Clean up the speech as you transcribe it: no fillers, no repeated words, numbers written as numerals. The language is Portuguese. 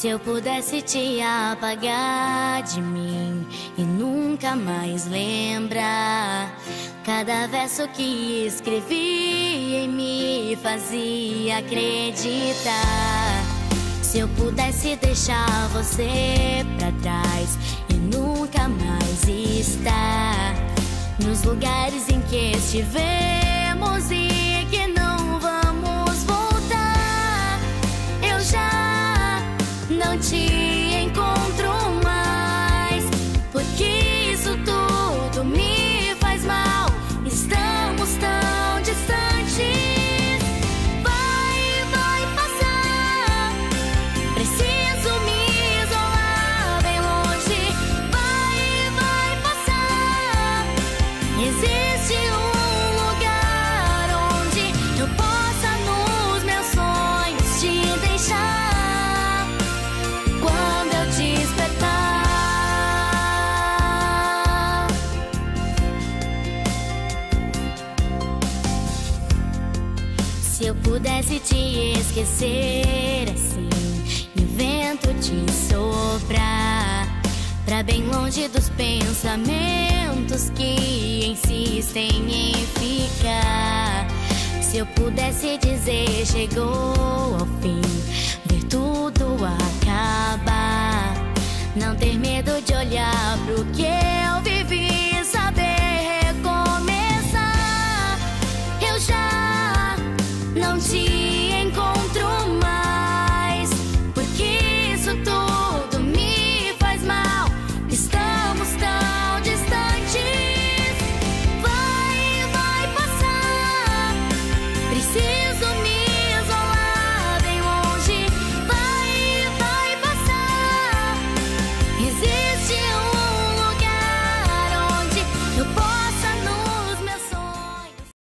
Se eu pudesse te apagar de mim e nunca mais lembrar, cada verso que escrevi em me fazia acreditar. Se eu pudesse deixar você pra trás e nunca mais estar nos lugares em que estivemos e que não vamos voltar, eu já não te encontro mais, porque isso tudo me faz mal. Estamos tão distantes. Vai passar. Preciso me isolar bem longe. Vai passar. Existe um lugar onde eu possa nos meus sonhos te deixar quando eu despertar. Se eu pudesse te esquecer assim, e o vento te soprar pra bem longe dos pensamentos que insistem em ficar. Se eu pudesse dizer chegou ao fim, ver tudo acabar, não ter medo de olhar pro que